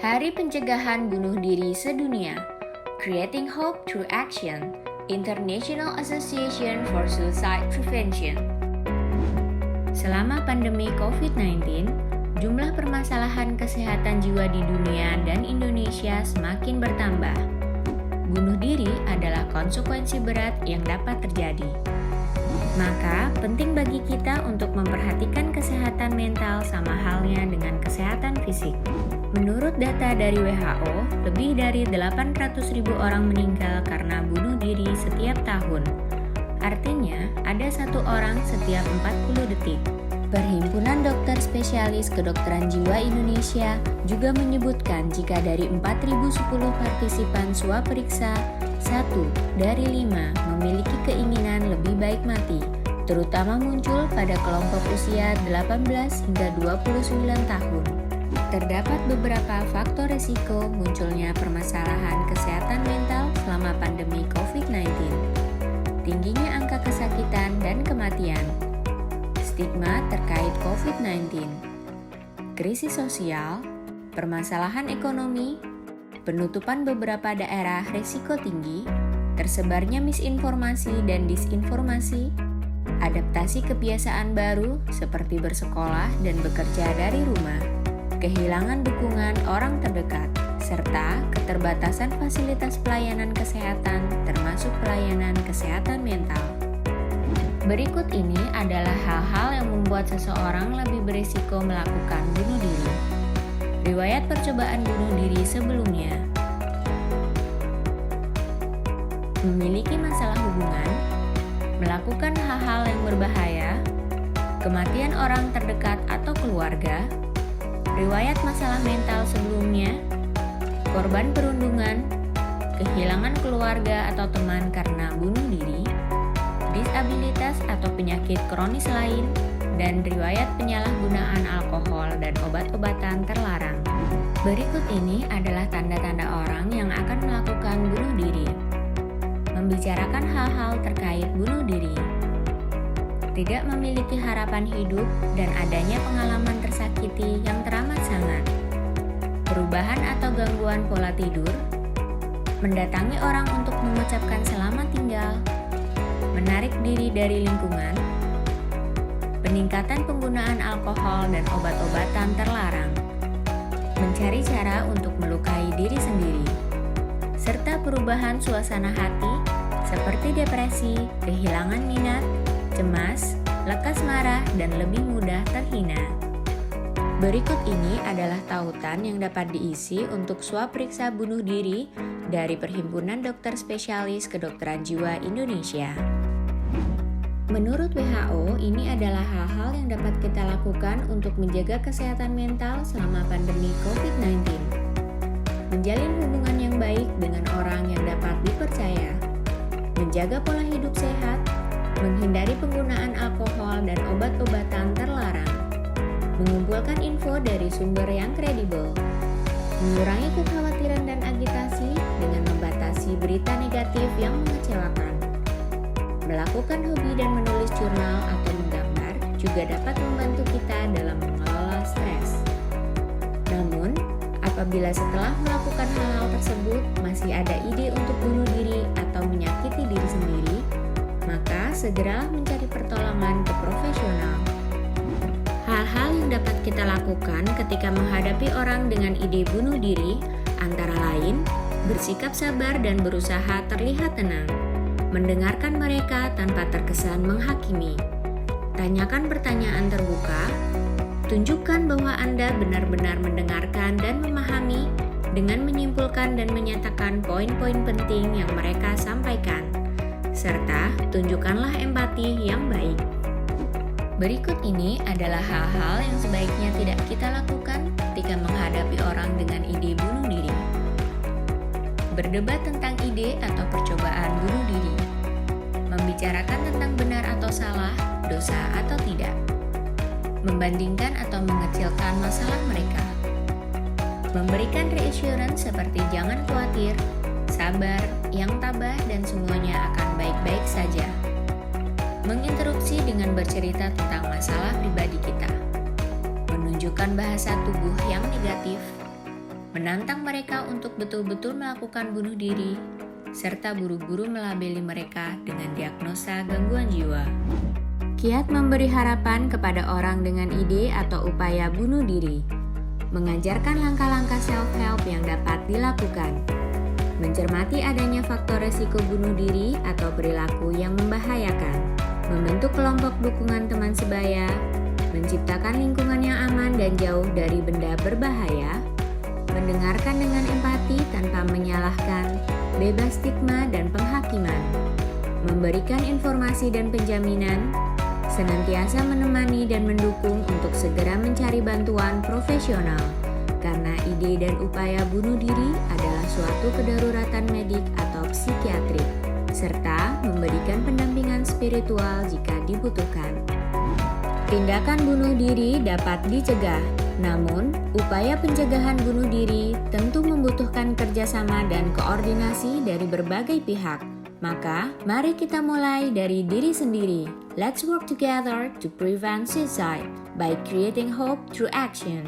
Hari Pencegahan Bunuh Diri Sedunia, Creating Hope Through Action, International Association for Suicide Prevention. Selama pandemi COVID-19, jumlah permasalahan kesehatan jiwa di dunia dan Indonesia semakin bertambah. Bunuh diri adalah konsekuensi berat yang dapat terjadi. Maka, penting bagi kita untuk memperhatikan kesehatan mental sama halnya dengan kesehatan fisik. Menurut data dari WHO, lebih dari 800.000 orang meninggal karena bunuh diri setiap tahun. Artinya, ada satu orang setiap 40 detik. Perhimpunan Dokter Spesialis Kedokteran Jiwa Indonesia juga menyebutkan jika dari 4.010 partisipan swab periksa, 1 dari 5 memiliki keinginan lebih baik mati, terutama muncul pada kelompok usia 18 hingga 29 tahun. Terdapat beberapa faktor risiko munculnya permasalahan kesehatan mental selama pandemi COVID-19. Tingginya angka kesakitan dan kematian, stigma terkait COVID-19, krisis sosial, permasalahan ekonomi, penutupan beberapa daerah risiko tinggi, tersebarnya misinformasi dan disinformasi, adaptasi kebiasaan baru seperti bersekolah dan bekerja dari rumah, kehilangan dukungan orang terdekat, serta keterbatasan fasilitas pelayanan kesehatan termasuk pelayanan kesehatan mental. Berikut ini adalah hal-hal yang membuat seseorang lebih berisiko melakukan bunuh diri. Riwayat percobaan bunuh diri sebelumnya, memiliki masalah hubungan, melakukan hal-hal yang berbahaya, kematian orang terdekat atau keluarga, riwayat masalah mental sebelumnya, korban perundungan, kehilangan keluarga atau teman karena bunuh diri, disabilitas atau penyakit kronis lain, dan riwayat penyalahgunaan alkohol dan obat-obatan terlarang. Berikut ini adalah tanda-tanda orang yang akan melakukan bunuh diri. Membicarakan hal-hal terkait bunuh diri. Tidak memiliki harapan hidup dan adanya pengalaman tersakiti yang teramat sangat. Perubahan atau gangguan pola tidur. Mendatangi orang untuk mengucapkan selamat tinggal. Menarik diri dari lingkungan. Peningkatan penggunaan alkohol dan obat-obatan terlarang, mencari cara untuk melukai diri sendiri, serta perubahan suasana hati seperti depresi, kehilangan minat, cemas, lekas marah, dan lebih mudah terhina. Berikut ini adalah tautan yang dapat diisi untuk swab periksa bunuh diri dari Perhimpunan Dokter Spesialis Kedokteran Jiwa Indonesia. Menurut WHO, ini adalah hal-hal yang dapat kita lakukan untuk menjaga kesehatan mental selama pandemi COVID-19. Menjalin hubungan yang baik dengan orang yang dapat dipercaya, menjaga pola hidup sehat, menghindari penggunaan alkohol dan obat-obatan terlarang, mengumpulkan info dari sumber yang kredibel, mengurangi kekhawatiran dan agitasi dengan membatasi berita negatif yang mengecewakan. Melakukan hobi dan menulis jurnal atau menggambar juga dapat membantu kita dalam mengelola stres. Namun, apabila setelah melakukan hal-hal tersebut masih ada ide untuk bunuh diri atau menyakiti diri sendiri, maka segeralah mencari pertolongan ke profesional. Hal-hal yang dapat kita lakukan ketika menghadapi orang dengan ide bunuh diri antara lain, bersikap sabar dan berusaha terlihat tenang. Mendengarkan mereka tanpa terkesan menghakimi. Tanyakan pertanyaan terbuka. Tunjukkan bahwa Anda benar-benar mendengarkan dan memahami dengan menyimpulkan dan menyatakan poin-poin penting yang mereka sampaikan. Serta tunjukkanlah empati yang baik. Berikut ini adalah hal-hal yang sebaiknya tidak kita lakukan ketika menghadapi orang dengan ide bunuh diri. Berdebat tentang ide atau percobaan bunuh diri. Membicarakan tentang benar atau salah, dosa atau tidak. Membandingkan atau mengecilkan masalah mereka. Memberikan reassurance seperti jangan khawatir, sabar, yang tabah dan semuanya akan baik-baik saja. Menginterupsi dengan bercerita tentang masalah pribadi kita. Menunjukkan bahasa tubuh yang negatif. menantang mereka untuk betul-betul melakukan bunuh diri, serta buru-buru melabeli mereka dengan diagnosa gangguan jiwa. Kiat memberi harapan kepada orang dengan ide atau upaya bunuh diri, mengajarkan langkah-langkah self-help yang dapat dilakukan, mencermati adanya faktor resiko bunuh diri atau perilaku yang membahayakan, membentuk kelompok dukungan teman sebaya, menciptakan lingkungan yang aman dan jauh dari benda berbahaya, mendengarkan dengan empati tanpa menyalahkan, bebas stigma dan penghakiman, memberikan informasi dan penjaminan, senantiasa menemani dan mendukung untuk segera mencari bantuan profesional, karena ide dan upaya bunuh diri adalah suatu kedaruratan medik atau psikiatrik, serta memberikan pendampingan spiritual jika dibutuhkan. Tindakan bunuh diri dapat dicegah, namun upaya pencegahan bunuh diri tentu membutuhkan kerjasama dan koordinasi dari berbagai pihak. Maka, mari kita mulai dari diri sendiri. Let's work together to prevent suicide by creating hope through action.